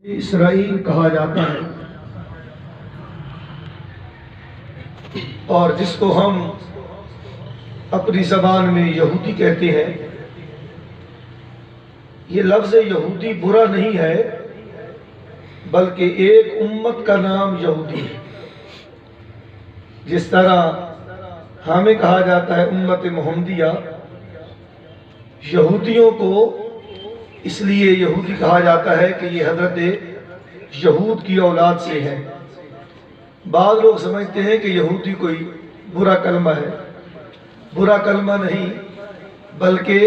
اسرائیل کہا جاتا ہے، اور جس کو ہم اپنی زبان میں یہودی کہتے ہیں۔ یہ لفظ یہودی برا نہیں ہے، بلکہ ایک امت کا نام یہودی ہے۔ جس طرح ہمیں کہا جاتا ہے امت محمدیہ، یہودیوں کو اس لیے یہودی کہا جاتا ہے کہ یہ حضرت یہود کی اولاد سے ہے۔ بعض لوگ سمجھتے ہیں کہ یہودی کوئی برا کلمہ ہے۔ برا کلمہ نہیں، بلکہ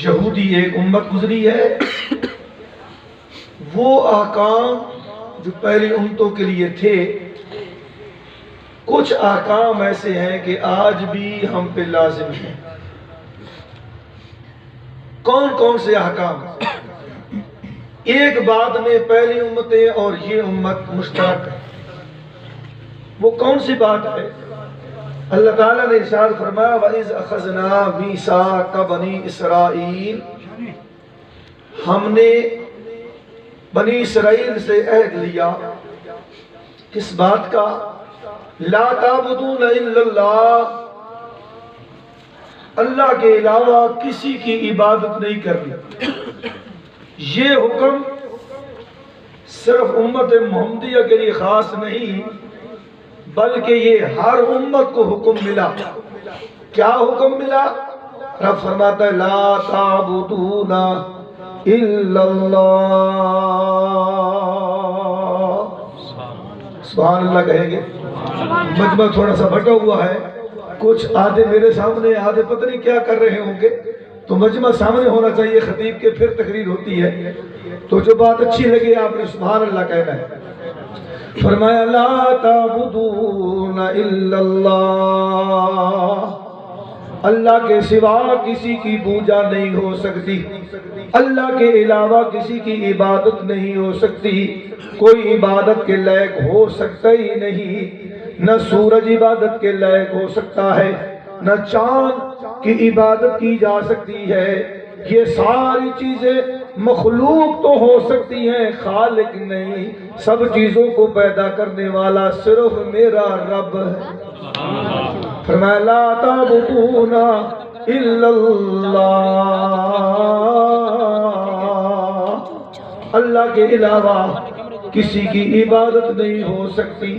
یہودی ایک امت گزری ہے۔ وہ احکام جو پہلی امتوں کے لیے تھے، کچھ احکام ایسے ہیں کہ آج بھی ہم پہ لازم ہیں۔ کون کون سے احکام؟ ایک بات میں پہلی امتیں اور یہ امت مشترک ہے۔ وہ کون سی بات ہے؟ اللہ تعالیٰ نے ارشاد فرمایا وَإِذْ أَخَذْنَا مِيثَاقَ بَنِي إِسْرَائِیل، ہم نے بنی اسرائیل سے عہد لیا۔ کس بات کا؟ لا تعبدون الا اللہ، اللہ کے علاوہ کسی کی عبادت نہیں کرنی۔ یہ حکم صرف امت محمدیہ کے لیے خاص نہیں، بلکہ یہ ہر امت کو حکم ملا۔ کیا حکم ملا؟ رب فرماتا ہے لا تعبدون الا اللہ۔ سبحان اللہ کہیں گے؟ مجمع تھوڑا سا بٹا ہوا ہے، کچھ آدھے میرے سامنے، آدھے پتہ نہیں کیا کر رہے ہوں گے، تو مجمع سامنے ہونا چاہیے خطیب کے، پھر تقریر ہوتی ہے۔ تو جو بات اچھی لگے آپ نے سبحان اللہ کہنا ہے۔ فرمایا لا تعبدون الا اللہ، اللہ کے سوا کسی کی پوجا نہیں ہو سکتی، اللہ کے علاوہ کسی کی عبادت نہیں ہو سکتی۔ کوئی عبادت کے لائق ہو سکتا ہی نہیں، نہ سورج عبادت کے لائق ہو سکتا ہے، نہ چاند کی عبادت کی جا سکتی ہے۔ یہ ساری چیزیں مخلوق تو ہو سکتی ہیں، خالق نہیں۔ سب چیزوں کو پیدا کرنے والا صرف میرا رب ہے۔ فرمایا لا تعبدون الا اللہ، اللہ کے علاوہ کسی کی عبادت نہیں ہو سکتی۔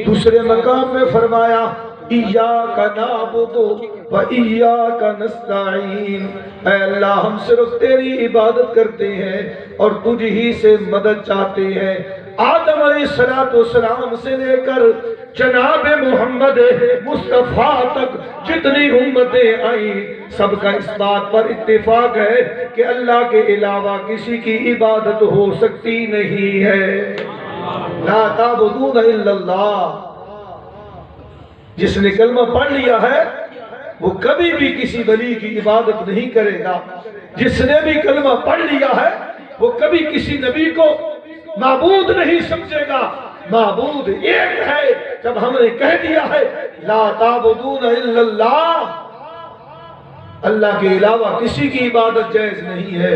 دوسرے مقام میں فرمایا ایاک نعبد و ایاک نستعین، اے اللہ ہم صرف تیری عبادت کرتے ہیں اور تجھ ہی سے مدد چاہتے ہیں۔ آدم علیہ السلام سے لے کر جناب محمد مصطفیٰ تک جتنی امتیں آئیں، سب کا اس بات پر اتفاق ہے کہ اللہ کے علاوہ کسی کی عبادت ہو سکتی نہیں ہے۔ لا تعبدون الا اللہ، جس نے کلمہ پڑھ لیا ہے وہ کبھی بھی کسی ولی کی عبادت نہیں کرے گا۔ جس نے بھی کلمہ پڑھ لیا ہے وہ کبھی کسی نبی کو معبود نہیں سمجھے گا۔ معبود ایک ہے۔ جب ہم نے کہہ دیا ہے لا تعبدون الا اللہ، اللہ کے علاوہ کسی کی عبادت جائز نہیں ہے،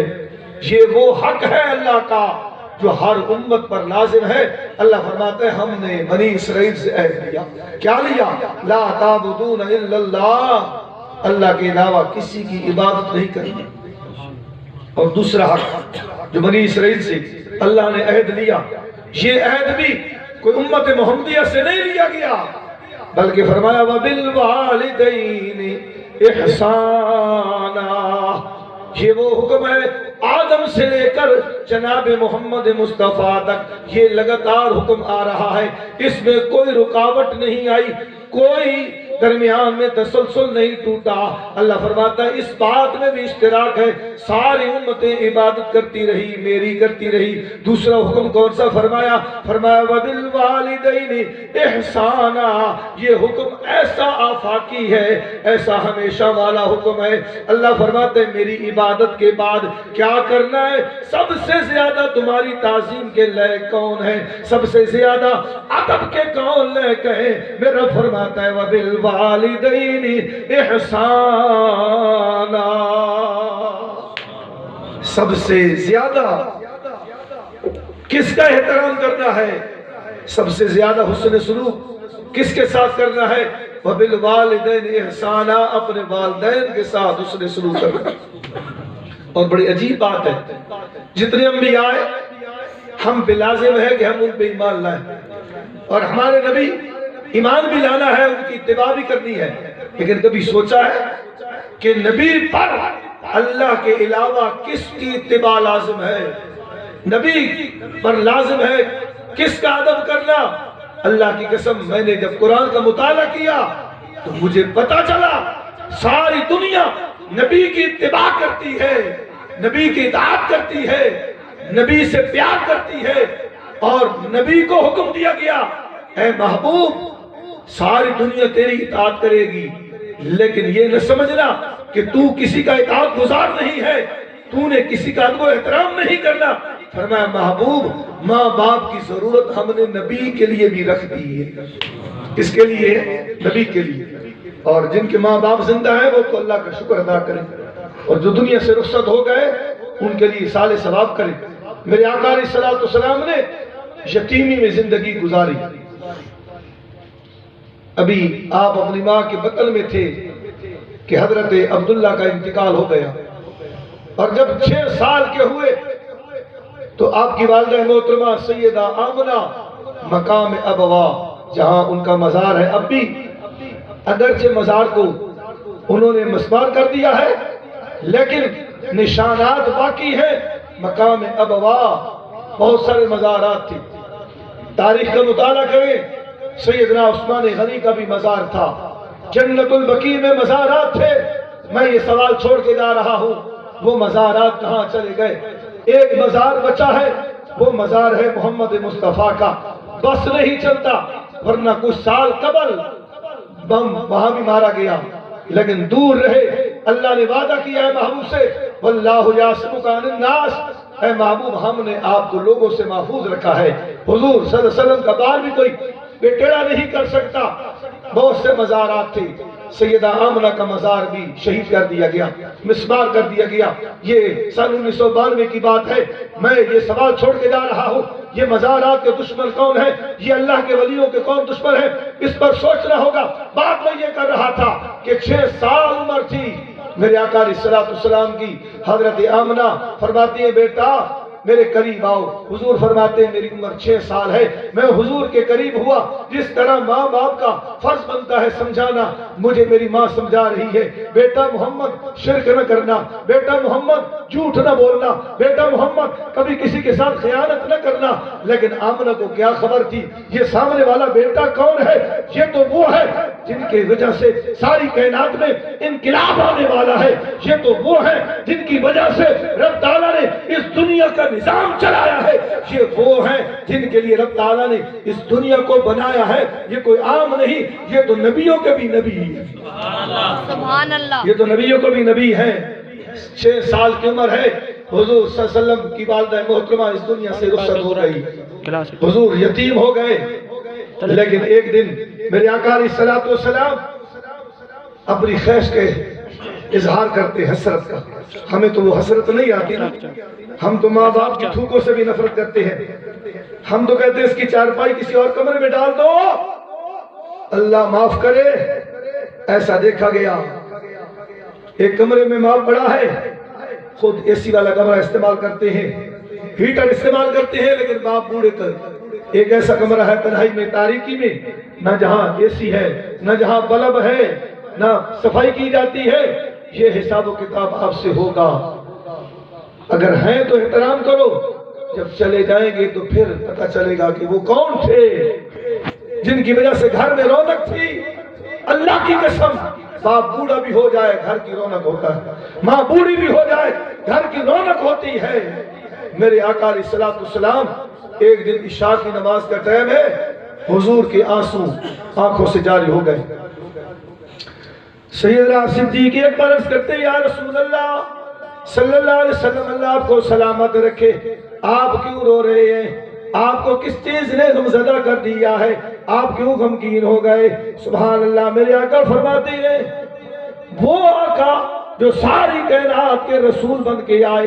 یہ وہ حق ہے اللہ کا جو ہر امت پر لازم ہے۔ اللہ فرماتا ہے ہم نے بنی اسرائیل سے عہد لیا۔ کیا لیا؟ لا تعبدون الا اللہ، اللہ کے علاوہ کسی کی عبادت نہیں کرنی۔ اور دوسرا حق جو بنی اسرائیل سے اللہ نے عہد لیا، یہ عہد بھی کوئی امت محمدیہ سے نہیں لیا گیا، بلکہ فرمایا وَبِالْوَالِدَيْنِ إِحْسَانًا۔ یہ وہ حکم ہے آدم سے لے کر جناب محمد مصطفیٰ تک، یہ لگاتار حکم آ رہا ہے۔ اس میں کوئی رکاوٹ نہیں آئی، کوئی درمیان میں تسلسل نہیں ٹوٹا۔ اللہ فرماتا ہے اس بات میں بھی اشتراک ہے، ساری امتیں عبادت کرتی رہی، میری کرتی رہی۔ دوسرا حکم کون سا فرمایا؟ فرمایا وَبِالْوَالِدَيْنِ إِحْسَانًا۔ یہ حکم ایسا آفاقی ہے، ایسا ہمیشہ والا حکم ہے۔ اللہ فرماتے ہیں میری عبادت کے بعد کیا کرنا ہے؟ سب سے زیادہ تمہاری تعظیم کے لائق کون ہے؟ سب سے زیادہ ادب کے کون لائق ہے؟ میرا فرماتا ہے وَبِالْوَالِدَيْنِ إِحْسَانًا۔ سب سے زیادہ کس کا احترام کرنا ہے؟ سب سے زیادہ حسن سلوک کس کے ساتھ کرنا ہے؟ وَبِالْوَالِدَيْنِ اِحْسَانًا، اپنے والدین کے ساتھ حسن سلوک کرنا۔ اور بڑی عجیب بات ہے، جتنے انبیاء آئے ہم پہ لازم ہے کہ ہم ان پہ ایمان لائیں، اور ہمارے نبی ایمان بھی لانا ہے، ان کی اتباع بھی کرنی ہے، لیکن کبھی سوچا ہے کہ نبی پر اللہ کے علاوہ کس کی اتباع لازم ہے؟ نبی پر لازم ہے کس کا ادب کرنا؟ اللہ کی قسم میں نے جب قرآن کا مطالعہ کیا تو مجھے پتا چلا ساری دنیا نبی کی اتباع کرتی ہے، نبی کی اطاعت کرتی ہے، نبی سے پیار کرتی ہے، اور نبی کو حکم دیا گیا اے محبوب ساری دنیا تیری اطاعت کرے گی، لیکن یہ نہ سمجھنا کہ تو کسی کا اطاعت گزار نہیں ہے، تو نے کسی کا ادب و احترام نہیں کرنا۔ فرمایا محبوب ماں باپ کی ضرورت ہم نے نبی کے لیے بھی رکھ دی ہے۔ کس کے لیے؟ نبی کے لیے۔ اور جن کے ماں باپ زندہ ہیں وہ تو اللہ کا شکر ادا کریں، اور جو دنیا سے رخصت ہو گئے ان کے لیے سال ثواب کریں۔ میرے آقا علیہ السلام نے یتیمی میں زندگی گزاری۔ ابھی آپ اپنی ماں کے بطن میں تھے کہ حضرت عبداللہ کا انتقال ہو گیا، اور جب 6 سال کے ہوئے تو آپ کی والدہ محترمہ سیدہ آمنہ مقام ابوا جہاں ان کا مزار ہے، اب بھی اگرچہ مزار کو انہوں نے مسمار کر دیا ہے لیکن نشانات باقی ہیں۔ مقام ابوا بہت سارے مزارات تھے، تاریخ کا مطالعہ کریں، سیدنا عثمان غنی کا بھی مزار تھا، جنت البقیع میں مزارات تھے۔ میں یہ سوال چھوڑ کے جا رہا ہوں وہ مزارات کہاں چلے گئے؟ ایک مزار بچا ہے، وہ مزار ہے محمد مصطفیٰ کا۔ بس نہیں چلتا، ورنہ کچھ سال قبل بم وہاں بھی مارا گیا، لیکن دور رہے۔ اللہ نے وعدہ کیا ہے محبوب سے واللہ یعصمک من الناس، اے محبوب ہم نے آپ کو لوگوں سے محفوظ رکھا ہے۔ حضور صلی اللہ علیہ وسلم کا بال بھی کوئی ٹیڑھا نہیں کر سکتا۔ بہت سے مزارات تھے، سیدہ آمنہ کا مزار بھی شہید کر دیا گیا، مسمار کر دیا گیا۔ یہ سن 1992 کی بات ہے۔ میں یہ سوال چھوڑ کے جا رہا ہوں، یہ مزارات کے دشمن کون ہیں؟ یہ اللہ کے ولیوں کے کون دشمن ہیں؟ اس پر سوچنا ہوگا۔ بات میں یہ کر رہا تھا کہ 6 سال عمر تھی میرے آقا علیہ السلام کی۔ حضرت آمنہ فرماتی ہے بیٹا میرے قریب آؤ۔ حضور فرماتے ہیں میری عمر 6 سال ہے، میں حضور کے قریب ہوا۔ جس طرح ماں باپ کا فرض بنتا ہے سمجھانا، مجھے میری ماں سمجھا رہی ہے بیٹا محمد شرک نہ کرنا، بیٹا محمد جھوٹ نہ بولنا، بیٹا محمد کبھی کسی کے ساتھ خیانت نہ کرنا۔ لیکن آمنہ کو کیا خبر تھی یہ سامنے والا بیٹا کون ہے؟ یہ تو وہ ہے جن کی وجہ سے ساری کائنات میں انقلاب آنے والا ہے، یہ تو وہ ہے جن کی وجہ سے رب تعالیٰ نے اس دنیا کا نظام چلایا ہے، یہ وہ ہیں جن کے لیے رب تعالیٰ نے اس دنیا کو بنایا ہے۔ یہ کوئی عام نہیں، یہ تو نبیوں کے بھی نبی ہے۔ سبحان اللہ، یہ تو نبیوں کو بھی نبی ہیں۔ 6 سال کی عمر ہے، حضور صلی اللہ علیہ وسلم کی والدہ محترمہ اس دنیا سے رخصت ہو گئی، حضور یتیم ہو گئے۔ لیکن ایک دن میرے آقا علیہ السلام اپنی خواہش کے اظہار کرتے حسرت کا۔ ہمیں تو وہ حسرت نہیں آتی نا، ہم تو ماں باپ کی تھوکوں سے بھی نفرت کرتے ہیں۔ ہم تو کہتے ہیں اس کی چارپائی کسی اور کمرے میں ڈال دو، اللہ معاف کرے۔ ایسا دیکھا گیا ایک کمرے میں ماں پڑا ہے، خود اے سی والا کمرہ استعمال کرتے ہیں، ہیٹر استعمال کرتے ہیں، لیکن باپ بوڑھے تر ایک ایسا کمرہ ہے تنہائی میں، تاریکی میں، نہ جہاں اے سی ہے، نہ جہاں بلب ہے، نہ صفائی کی جاتی ہے۔ یہ حساب و کتاب آپ سے ہوگا، اگر ہیں تو احترام کرو، جب چلے جائیں گے تو پھر پتہ چلے گا کہ وہ کون تھے جن کی وجہ سے گھر میں رونق تھی۔ اللہ کی قسم باپ بوڑھا بھی ہو جائے گھر کی رونق ہوتا ہے، ماں بوڑھی بھی ہو جائے گھر کی رونق ہوتی ہے۔ میرے آقا علیہ السلام ایک دن عشاء کی نماز کا ٹائم ہے، حضور کے آنسو آنکھوں سے جاری ہو گئے۔ سیدنا صدیق اکبر عرض کرتے یا رسول اللہ صلی اللہ علیہ وسلم اللہ آپ کو سلامت رکھے، آپ کیوں رو رہے ہیں؟ آپ کو کس چیز نے غمزدہ کر دیا ہے؟ آپ کیوں غمگین ہو گئے؟ سبحان اللہ۔ میرے آقا فرماتے ہیں وہ آقا جو ساری کائنات کے رسول بن کے آئے،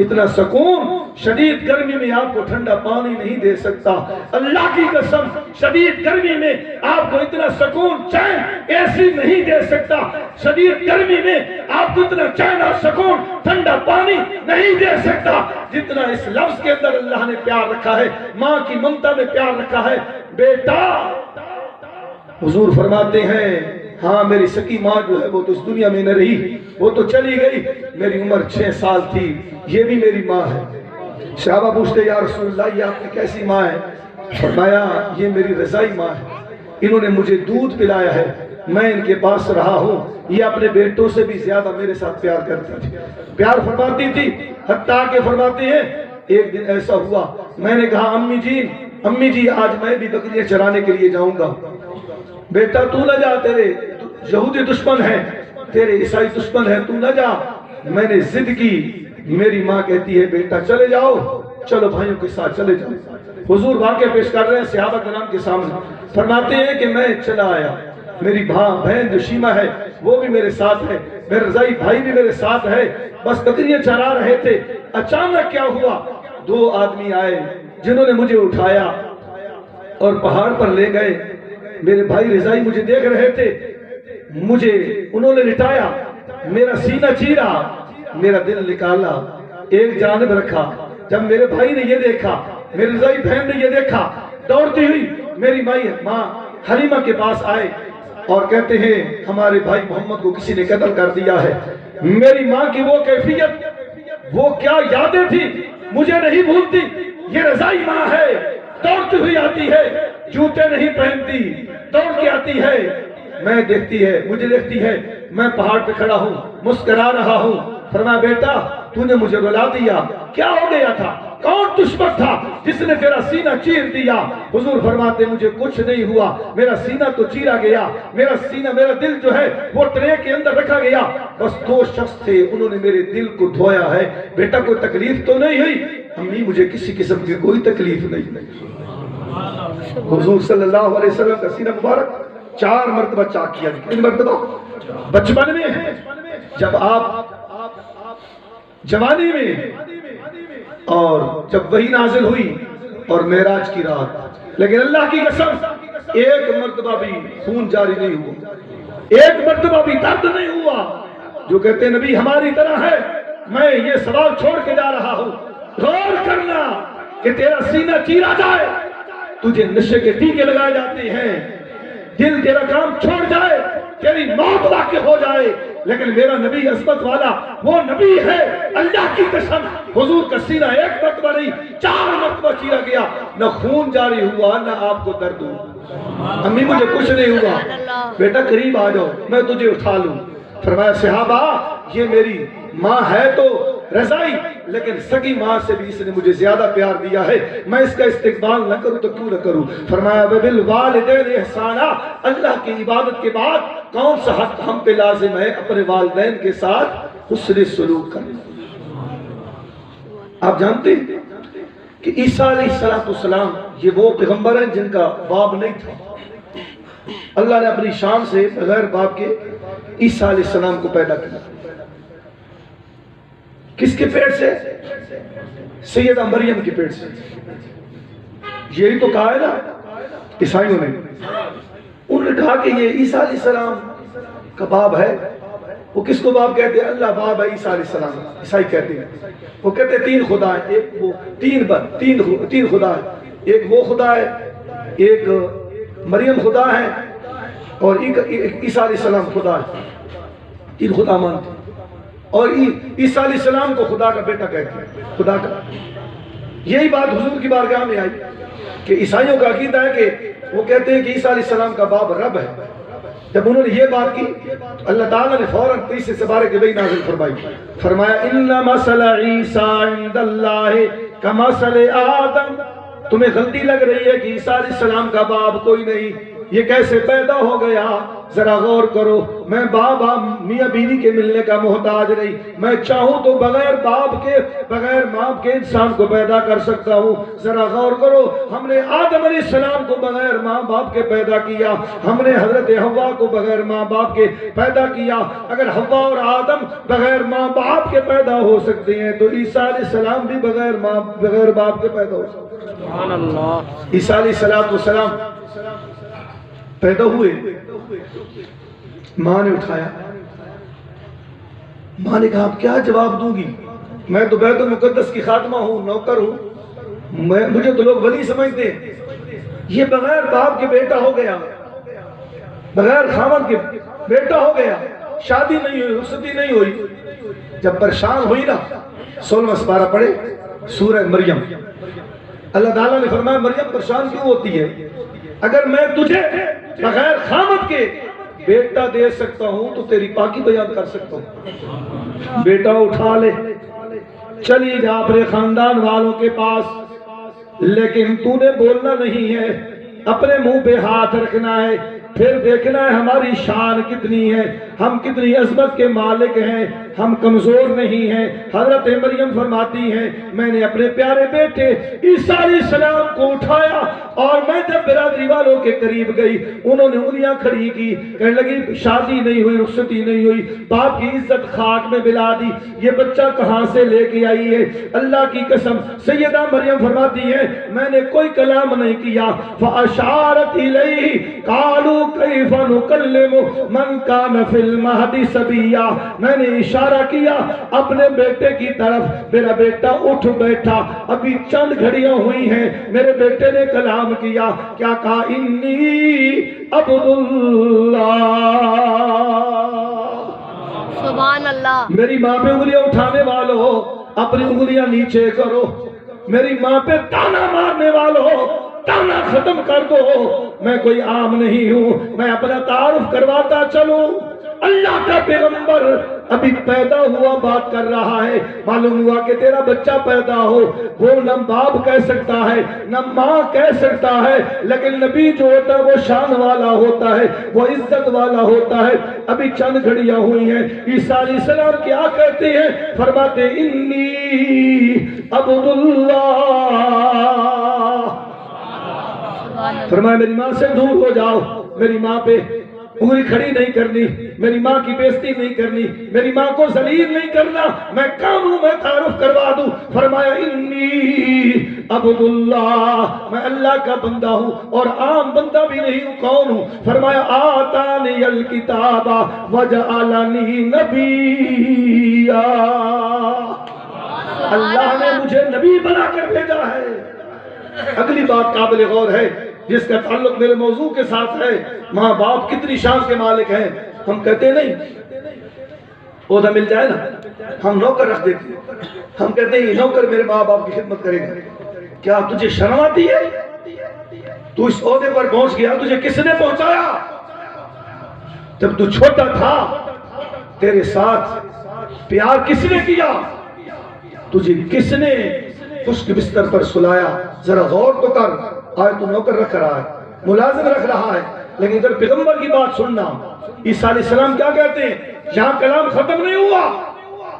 اتنا سکون شدید گرمی میں آپ کو ٹھنڈا پانی نہیں دے سکتا. اللہ کی قسم شدید گرمی میں آپ کو اتنا سکون چین ایسی نہیں دے سکتا. شدید گرمی میں آپ کو اتنا چین اور سکون ٹھنڈا پانی نہیں دے سکتا جتنا اس لفظ کے اندر اللہ نے پیار رکھا ہے, ماں کی ممتا میں پیار رکھا ہے. بیٹا, حضور فرماتے ہیں ہاں میری سکی ماں جو ہے وہ تو اس دنیا میں نہ رہی, وہ تو چلی گئی. میری عمر 6 سال تھی, یہ بھی میری ماں ہے. صحابہ پوچھتے یا رسول اللہ یہ آپ کی کیسی ماں ہے؟ فرمایا یہ میری رضائی ماں ہے, انہوں نے مجھے دودھ پلایا ہے, میں ان کے پاس رہا ہوں, یہ اپنے بیٹوں سے بھی زیادہ میرے ساتھ پیار کرتی تھی, پیار فرماتی تھی. حتیٰ کہ فرماتے ہیں ایک دن ایسا ہوا میں نے کہا امی جی آج میں بھی بکریاں چرانے کے لیے جاؤں گا. بیٹا تو نہ جا, تیرے یہودی دشمن ہیں, تیرے عیسائی دشمن ہیں, تو نہ جا. میں نے ضد کی. میری ماں کہتی ہے بیٹا چلے جاؤ, چلو بھائیوں کے ساتھ چلے جاؤ. حضور واقعہ پیش کر رہے ہیں صحابہ کرام کے سامنے. فرماتے ہیں کہ میں چلا آیا, میری بہن جو شیمہ ہے وہ بھی میرے ساتھ ہے, میرے رضائی بھائی بھی میرے ساتھ ہے. بس بکریاں چرا رہے تھے. اچانک کیا ہوا, 2 آدمی آئے جنہوں نے مجھے اٹھایا اور پہاڑ پر لے گئے. میرے بھائی رضائی مجھے دیکھ رہے تھے, مجھے انہوں نے لٹایا, میرا سینہ چیرا, میرا دل نکالا, ایک جانب رکھا. جب میرے بھائی نے یہ دیکھا, میری رضائی بہن نے یہ دیکھا, دوڑتی ہوئی میری ماں حلیمہ کے پاس آئے اور کہتے ہیں ہمارے بھائی محمد کو کسی نے قتل کر دیا ہے. میری ماں کی وہ کیفیت, وہ کیا یادیں تھی مجھے نہیں بھولتی. یہ رضائی ماں ہے, دوڑتی ہوئی آتی ہے, جوتے نہیں پہنتی, دوڑ کے آتی ہے, میں دیکھتی ہے, مجھے دیکھتی ہے, میں پہاڑ پہ کھڑا ہوں, مسکرا رہا ہوں. فرمایا بیٹا تو نے مجھے رلا دیا, کیا ہو گیا تھا, کون دشمن تھا جس نے تیرا سینہ چیر دیا؟ حضور فرماتے مجھے کچھ نہیں ہوا, میرا سینہ تو چیرا گیا, میرا سینہ میرا دل جو ہے وہ ٹرے کے اندر رکھا گیا. بس 2 شخص تھے, انہوں نے میرے دل کو دھویا ہے. بیٹا کوئی تکلیف تو نہیں ہوئی؟ امی مجھے کسی قسم کی کوئی تکلیف نہیں. حضور صلی اللہ علیہ وسلم کا سینہ مبارک 4 مرتبہ چاک کیا. کتنی مرتبہ؟ بچپن میں, جب آپ جوانی میں, اور جب وحی نازل ہوئی, اور معراج کی رات. لیکن اللہ کی قسم ایک مرتبہ بھی خون جاری نہیں ہوا, ایک مرتبہ بھی درد نہیں ہوا. جو کہتے ہیں نبی ہماری طرح ہے, میں یہ سوال چھوڑ کے جا رہا ہوں, غور کرنا کہ تیرا سینہ چیرا جائے, تجھے نشے کے ٹیکے لگائے جاتے ہیں, دل تیرا کام چھوڑ جائے, تیری موت واقع ہو جائے, لیکن میرا نبی عصمت والا وہ نبی ہے. اللہ کی قسم حضور کا سینہ 1 مرتبہ نہیں 4 مرتبہ چیرا گیا, نہ خون جاری ہوا نہ آپ کو درد ہوا. امی مجھے کچھ نہیں ہوا, بیٹا قریب آ جاؤ میں تجھے اٹھا لوں. فرمایا صحابہ یہ میری ماں ہے تو رضائی, لیکن سگی ماں سے بھی اس نے مجھے زیادہ پیار دیا ہے, میں اس کا استقبال نہ کروں تو کیوں نہ کروں. فرمایا وبالوالدین احسانا, اللہ کی عبادت کے بعد کون سا حق ہم پہ لازم ہے؟ اپنے والدین کے ساتھ حسن سلوک کرنا. آپ جانتے ہیں کہ عیسیٰ علیہ السلام یہ وہ پیغمبر ہیں جن کا باپ نہیں تھا. اللہ نے اپنی شان سے بغیر باپ کے عیسیٰ علیہ السلام کو پیدا کیا. کس کے پیٹ سے؟ سیدہ مریم کے پیٹ سے. یہی تو کہا ہے نا عیسائیوں نے. انہوں نے کہا کہ یہ عیسیٰ علیہ السلام کا باپ ہے. وہ کس کو باپ کہتے ہیں؟ اللہ باپ ہے عیسیٰ علیہ السلام. عیسائی کہتے ہیں, وہ کہتے ہیں 3 خدا ہیں, ایک وہ 3 خدا ہے, ایک وہ خدا ہے, ایک مریم خدا ہے, اور عیسیٰ علیہ السلام خدا ہے. 3 خدا مانتے ہیں. اور عیسیٰ علیہ السلام کو خدا کا بیٹا کہتے ہیں, خدا کا. یہی بات حضور کی بارگاہ میں آئی کہ عیسائیوں کا عقیدہ ہے کہ وہ کہتے ہیں کہ عیسیٰ علیہ السلام کا باپ رب ہے. جب انہوں نے یہ بات کی تو اللہ تعالیٰ نے فوراً تیسرے سپارے کے وحی نازل فرمائی. فرمایا ان مثل عیسیٰ عند اللہ کمثل آدم. تمہیں غلطی لگ رہی ہے کہ عیسیٰ علیہ السلام کا باپ کوئی نہیں, یہ کیسے پیدا ہو گیا؟ ذرا غور کرو، میں باپ میاں بیوی کے ملنے کا محتاج نہیں، میں چاہوں تو بغیر باپ کے بغیر ماں کے انسان کو پیدا کر سکتا ہوں۔ ذرا غور کرو، ہم نے آدم علیہ السلام کو بغیر ماں باپ کے پیدا کیا، ہم نے حضرت حوا کو بغیر ماں باپ کے پیدا کیا۔ اگر حوا اور آدم بغیر ماں باپ کے پیدا ہو سکتے ہیں تو عیسیٰ علیہ السلام بھی بغیر باپ کے پیدا ہو سکتے ہیں۔ سبحان اللہ۔ عیسیٰ علیہ السلام پیدا ہوئے، ماں نے اٹھایا، ماں نے کہا کیا جواب دوں گی، میں تو بیت المقدس کی خادمہ ہوں، نوکر ہوں، مجھے تو لوگ ولی سمجھتے ہیں، یہ بغیر باپ کے بیٹا ہو گیا، بغیر خاوند کے بیٹا ہو گیا، شادی نہیں ہوئی، رخصتی نہیں ہوئی۔ جب پریشان ہوئی نا، 16واں سپارہ پڑھے سورہ مریم، اللہ تعالیٰ نے فرمایا مریم پریشان کیوں ہوتی ہے؟ اگر میں تجھے بغیر خامد کے بیٹا دے سکتا ہوں تو تیری پاکی بیان کر سکتا ہوں۔ بیٹا اٹھا لے، چلی جا اپنے خاندان والوں کے پاس، لیکن تو نے بولنا نہیں ہے، اپنے منہ پہ ہاتھ رکھنا ہے، پھر دیکھنا ہے ہماری شان کتنی ہے، ہم کتنی عظمت کے مالک ہیں، ہم کمزور نہیں ہیں۔ حضرت مریم فرماتی ہیں میں نے اپنے پیارے بیٹے عیسیٰ علیہ السلام کو اٹھایا اور میں جب برادری والوں کے قریب گئی، انہوں نے انگلیاں کھڑی کی، کہنے لگی شادی نہیں ہوئی، رخصتی نہیں ہوئی، باپ کی عزت خاک میں ملا دی، یہ بچہ کہاں سے لے کے آئی ہے؟ اللہ کی قسم سیدہ مریم فرماتی ہے میں نے کوئی کلام نہیں کیا، فاشارت الیہ قالوا کیف نکلم من کان فی المہد صبیا، میں نے اشارہ کیا اپنے بیٹے کی طرف، میرا بیٹا اٹھ بیٹھا، ابھی چند گھڑیاں ہوئی ہیں، میرے بیٹے نے کلام کیا، کیا کہا انی عبد اللہ۔ سبحان اللہ۔ میری ماں پہ انگلیاں اٹھانے والوں اپنی انگلیاں نیچے کرو، میری ماں پہ تانا مارنے والوں تانا ختم کر دو، میں کوئی عام نہیں ہوں، میں اپنا تعارف کرواتا چلوں، اللہ کا پیغمبر ابھی پیدا ہوا بات کر رہا ہے، معلوم ہوا کہ تیرا بچہ پیدا ہو، وہ نہ باپ کہہ سکتا ہے نہ ماں کہہ سکتا ہے، لیکن نبی جو ہوتا ہے وہ شان والا ہوتا ہے، وہ عزت والا ہوتا ہے۔ ابھی چند گھڑیاں ہوئی ہیں، عیسیٰ علیہ السلام کیا کہتے ہیں؟ فرماتے انی عبد اللہ، فرمایا میری ماں سے دور ہو جاؤ، میری ماں پہ انگلی کھڑی نہیں کرنی، میری ماں کی بےزتی نہیں کرنی، میری ماں کو ذلیل نہیں کرنا، میں کام ہوں میں تعارف کروا دوں۔ فرمایا انی عبد اللہ، میں اللہ کا بندہ ہوں اور عام بندہ بھی نہیں ہوں، کون ہوں؟ فرمایا آتانی الکتاب وجعلنی نبیا، اللہ نے مجھے نبی بنا کر بھیجا ہے۔ اگلی بات قابل غور ہے جس کا تعلق میرے موضوع کے ساتھ ہے، ماں باپ کتنی شان کے مالک ہیں۔ ہم کہتے نہیں عہدہ مل جائے نا ہم نوکر رکھ دیتے ہیں، ہم کہتے ہیں یہ نوکر میرے ماں باپ کی خدمت کرے گا۔ کیا تجھے شرم آتی ہے؟ تو اس عہدے پر پہنچ گیا، تجھے کس نے پہنچایا؟ جب تو چھوٹا تھا تیرے ساتھ پیار کس نے کیا؟ تجھے کس نے خشک بستر پر سلایا؟ ذرا غور تو کر، آج تو نوکر رکھ رہا ہے، ملازم رکھ رہا ہے، لیکن ادھر پیغمبر کی بات سننا۔ عیسیٰ علیہ السلام کیا کہتے ہیں؟ یہاں کلام ختم نہیں ہوا،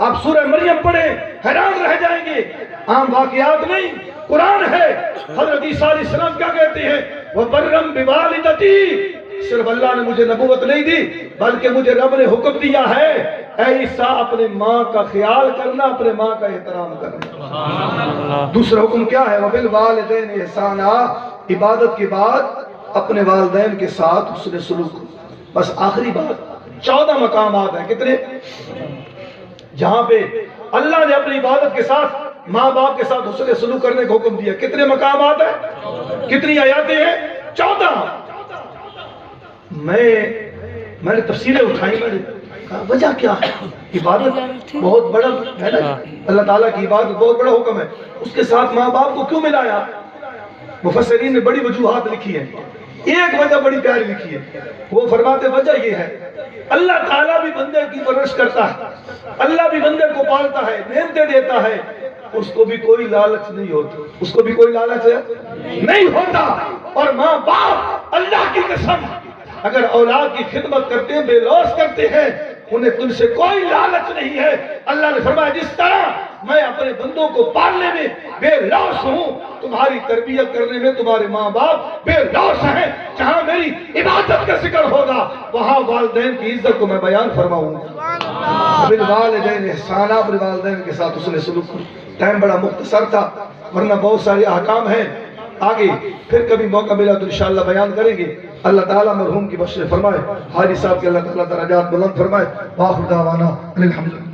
آپ سورہ مریم پڑھیں حیران رہ جائیں گے، عام واقعات نہیں، قرآن ہے۔ حضرت عیسیٰ علیہ السلام کیا کہتے ہیں؟ وَبَرًّا بِوَالِدَتِي، صرف اللہ نے مجھے نبوت نہیں دی بلکہ مجھے رب نے حکم دیا ہے اے عیسیٰ اپنے ماں کا خیال کرنا، اپنے ماں کا احترام کرنا۔ دوسرا حکم کیا ہے؟ وَبِالْوَالِدَيْنِ إِحْسَانًا، عبادت کے بعد اپنے والدین کے ساتھ حسن سلوک۔ بس آخری بات 14 مقامات ہیں، کتنے؟ جہاں پہ اللہ نے اپنی عبادت کے ساتھ ماں باپ کے ساتھ حسن سلوک کرنے کا حکم دیا۔ کتنے مقامات ہیں؟ کتنی آیاتیں ہیں؟ 14۔ میں نے تفسیریں اٹھائی، میں نے کہا وجہ کیا ہے؟ عبادت بہت بڑا ہے نا، اللہ تعالیٰ کی عبادت بہت بڑا حکم ہے، اس کے ساتھ ماں باپ کو کیوں ملایا؟ مفسرین نے بڑی وجوہات لکھی ہیں، ایک وجہ بڑی پیاری لکھی ہے، وہ فرماتے وجہ یہ ہے اللہ تعالیٰ بھی بندے کی پرورش کرتا ہے، اللہ بھی بندے کو پالتا ہے، نعمتیں دیتا ہے، اس کو بھی کوئی لالچ نہیں ہوتا، اس کو بھی کوئی لالچ نہیں ہوتا۔ اور ماں باپ اللہ کی قسم اگر اولاد کی خدمت کرتے ہیں، بے لوث کرتے ہیں، انہیں تم سے کوئی لالچ نہیں ہے۔ اللہ نے فرمایا جس طرح میں اپنے بندوں کو پالنے میں بے لوث ہوں، تمہاری تربیت کرنے میں تمہارے ماں باپ بے لوث ہیں۔ جہاں میری عبادت کا ذکر ہوگا وہاں والدین کی عزت کو میں بیان فرماؤں گا۔ بالوالدین احسانا، اپنے والدین کے ساتھ اس نے سلوک کرو۔ ٹائم بڑا مختصر تھا ورنہ بہت سارے احکام ہیں، آگے پھر کبھی موقع ملا تو انشاءاللہ بیان کریں گے۔ اللہ تعالیٰ مرحوم کی بخشش فرمائے، حاجی صاحب کے اللہ تعالیٰ درجات بلند فرمائے۔ وآخر دعوانا الحمدللہ۔